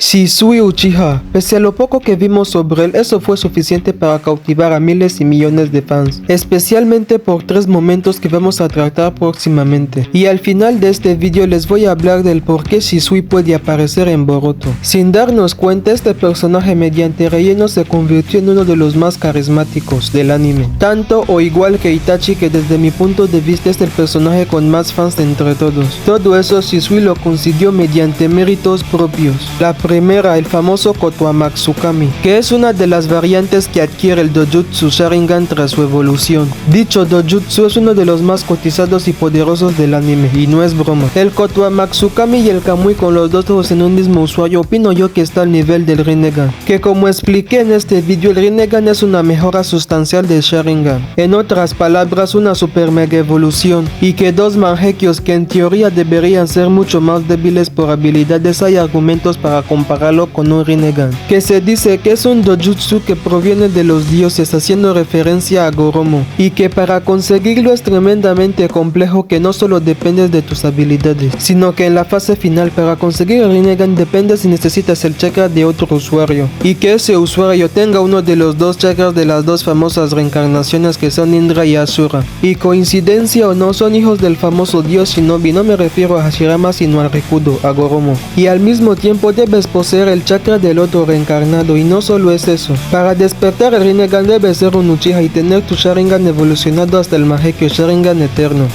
Shisui Uchiha. Pese a lo poco que vimos sobre él, eso fue suficiente para cautivar a miles y millones de fans, especialmente por 3 momentos que vamos a tratar próximamente. Y al final de este vídeo les voy a hablar del por qué Shisui puede aparecer en Boruto. Sin darnos cuenta, este personaje mediante relleno se convirtió en uno de los más carismáticos del anime. Tanto o igual que Itachi, que desde mi punto de vista es el personaje con más fans entre todos. Todo eso Shisui lo consiguió mediante méritos propios. La primera, el famoso Kotoamatsukami, que es una de las variantes que adquiere el Dojutsu Sharingan tras su evolución. Dicho Dojutsu es uno de los más cotizados y poderosos del anime, y no es broma. El Kotoamatsukami y el Kamui con los dos ojos en un mismo usuario, opino yo que está al nivel del Rinnegan, que como expliqué en este vídeo, el Rinnegan es una mejora sustancial del Sharingan. En otras palabras, una super mega evolución, y que dos Mangekyous que en teoría deberían ser mucho más débiles por habilidades, hay argumentos para compararlo con un Rinnegan, que se dice que es un Dojutsu que proviene de los dioses, haciendo referencia a Goromo, y que para conseguirlo es tremendamente complejo, que no solo dependes de tus habilidades, sino que en la fase final para conseguir el Rinnegan dependes y necesitas el chakra de otro usuario, y que ese usuario tenga uno de los dos chakras de las dos famosas reencarnaciones que son Indra y Asura. Y coincidencia o no, son hijos del famoso dios Shinobi, no me refiero a Hashirama sino al Rikudo, a Goromo, y al mismo tiempo debes poseer el chakra del otro reencarnado. Y no solo es eso, para despertar el Rinnegan debes ser un Uchiha y tener tu Sharingan evolucionado hasta el Mangekyou Sharingan eterno.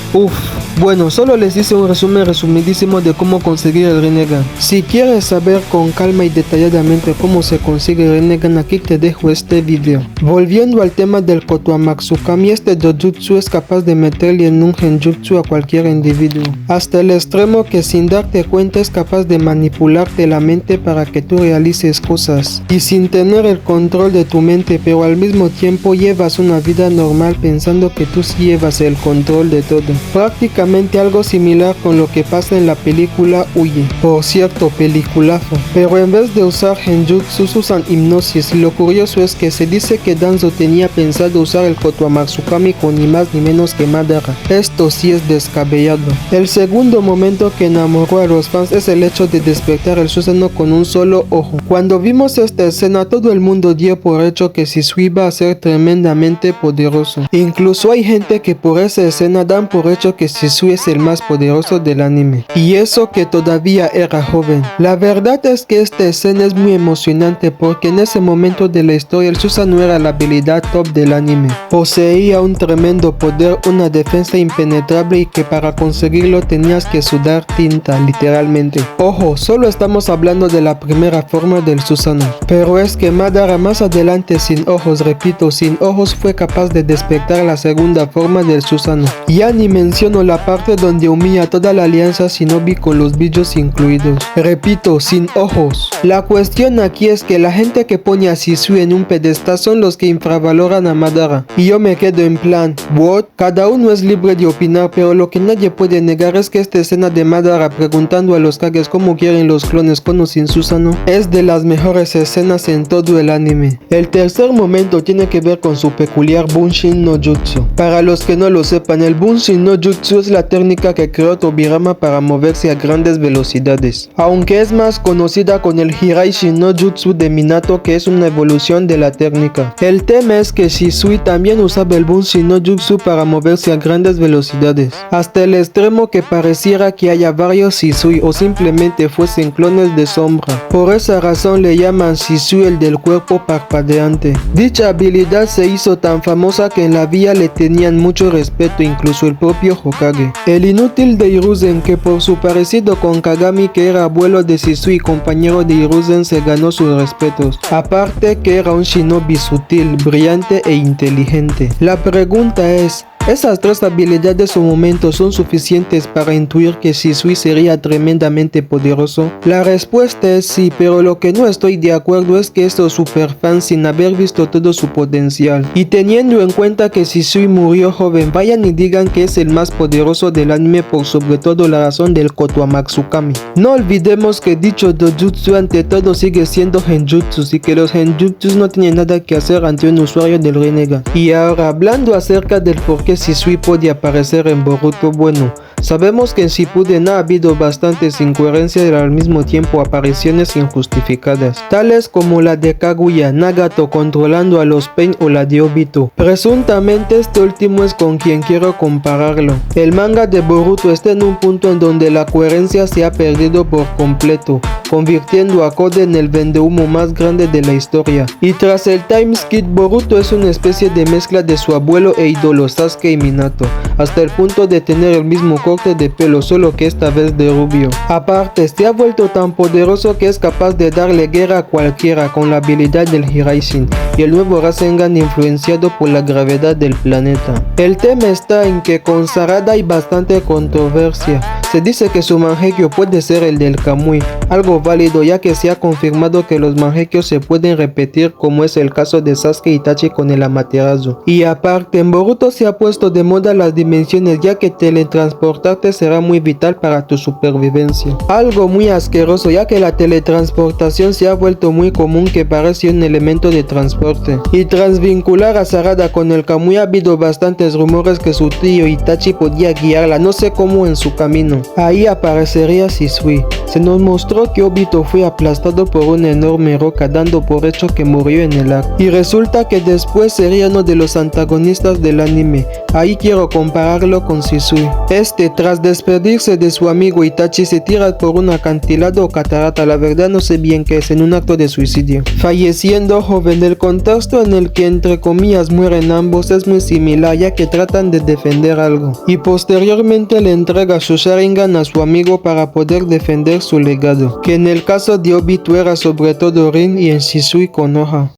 Bueno, solo les hice un resumen resumidísimo de cómo conseguir el Rinnegan. Si quieres saber con calma y detalladamente cómo se consigue el Rinnegan, aquí te dejo este video. Volviendo al tema del Kotoamatsukami, este Dojutsu es capaz de meterle en un genjutsu a cualquier individuo, hasta el extremo que sin darte cuenta es capaz de manipularte la mente para que tú realices cosas, y sin tener el control de tu mente, pero al mismo tiempo llevas una vida normal pensando que tú sí llevas el control de todo. Prácticamente algo similar con lo que pasa en la película Huye. Por cierto, peliculazo. Pero en vez de usar genjutsus usan hipnosis, y lo curioso es que se dice que Danzo tenía pensado usar el Kotoamatsukami con ni más ni menos que Madara. Esto sí es descabellado. El segundo momento que enamoró a los fans es el hecho de despertar el Susanoo con un solo ojo. Cuando vimos esta escena, todo el mundo dio por hecho que Shisui iba a ser tremendamente poderoso. Incluso hay gente que por esa escena dan por hecho que Shisui es el más poderoso del anime, y eso que todavía era joven. La verdad es que esta escena es muy emocionante porque en ese momento de la historia el Susanoo era la habilidad top del anime. Poseía un tremendo poder, una defensa impenetrable, y que para conseguirlo tenías que sudar tinta, literalmente. Ojo, solo estamos hablando de la primera forma del Susanoo, pero es que Madara más adelante, sin ojos, repito, sin ojos, fue capaz de despertar la segunda forma del Susanoo. Ya ni menciono la parte donde humilla a toda la alianza Shinobi con los bichos incluidos. Repito, sin ojos. La cuestión aquí es que la gente que pone a Shisui en un pedestal son los que infravaloran a Madara, y yo me quedo en plan, ¿what? Cada uno es libre de opinar, pero lo que nadie puede negar es que esta escena de Madara preguntando a los Kages cómo quieren los clones con o sin Susanoo es de las mejores escenas en todo el anime. El tercer momento tiene que ver con su peculiar Bunshin no Jutsu. Para los que no lo sepan, el Bunshin no Jutsu es la técnica que creó Tobirama para moverse a grandes velocidades, aunque es más conocida con el Hiraishi no Jutsu de Minato, que es una evolución de la técnica. El tema es que Shisui también usaba el Bunshin no Jutsu para moverse a grandes velocidades, hasta el extremo que pareciera que haya varios Shisui o simplemente fuesen clones de sombra. Por esa razón le llaman Shisui el del cuerpo parpadeante. Dicha habilidad se hizo tan famosa que en la villa le tenían mucho respeto, incluso el propio Hokage. El inútil de Hiruzen, que por su parecido con Kagami, que era abuelo de Shisui y compañero de Hiruzen, se ganó sus respetos. Aparte que era un shinobi sutil, brillante e inteligente. La pregunta es, ¿esas tres habilidades o momentos son suficientes para intuir que Shisui sería tremendamente poderoso? La respuesta es sí, pero lo que no estoy de acuerdo es que estos superfans, sin haber visto todo su potencial, y teniendo en cuenta que Shisui murió joven, vayan y digan que es el más poderoso del anime por sobre todo la razón del Kotoamatsukami. No olvidemos que dicho Dojutsu ante todo sigue siendo genjutsus, y que los genjutsus no tienen nada que hacer ante un usuario del Rinnegan. Y ahora, hablando acerca del por qué Shisui puede aparecer en Boruto, bueno, Sabemos que en Shippuden ha habido bastantes incoherencias y al mismo tiempo apariciones injustificadas, tales como la de Kaguya, Nagato controlando a los Pain o la de Obito. Presuntamente este último es con quien quiero compararlo. El manga de Boruto está en un punto en donde la coherencia se ha perdido por completo, convirtiendo a Kode en el vendehumo más grande de la historia. Y tras el time skip, Boruto es una especie de mezcla de su abuelo e ídolo Sasuke y Minato, hasta el punto de tener el mismo corte de pelo, solo que esta vez de rubio. Aparte, se ha vuelto tan poderoso que es capaz de darle guerra a cualquiera con la habilidad del Hiraishin y el nuevo Rasengan influenciado por la gravedad del planeta. El tema está en que con Sarada hay bastante controversia. Se dice que su Mangekyo puede ser el del Kamui, algo válido ya que se ha confirmado que los Mangekyos se pueden repetir, como es el caso de Sasuke y Itachi con el Amaterasu. Y aparte, en Boruto se ha puesto de moda las dimensiones, ya que teletransportarte será muy vital para tu supervivencia. Algo muy asqueroso, ya que la teletransportación se ha vuelto muy común, que parece un elemento de transporte. Y tras vincular a Sarada con el Kamui, ha habido bastantes rumores que su tío Itachi podía guiarla, no sé cómo, en su camino. Ahí aparecería Shisui. Se nos mostró que Obito fue aplastado por una enorme roca, dando por hecho que murió en el acto. Y resulta que después sería uno de los antagonistas del anime. Ahí quiero compararlo con Shisui. Tras despedirse de su amigo Itachi, se tira por un acantilado o catarata, la verdad no sé bien qué es, en un acto de suicidio, falleciendo joven. El contexto en el que entre comillas mueren ambos es muy similar, ya que tratan de defender algo, y posteriormente le entrega su Sharingan a su amigo para poder defender su legado, que en el caso de Obito era sobre todo Rin y en Shisui Konoha.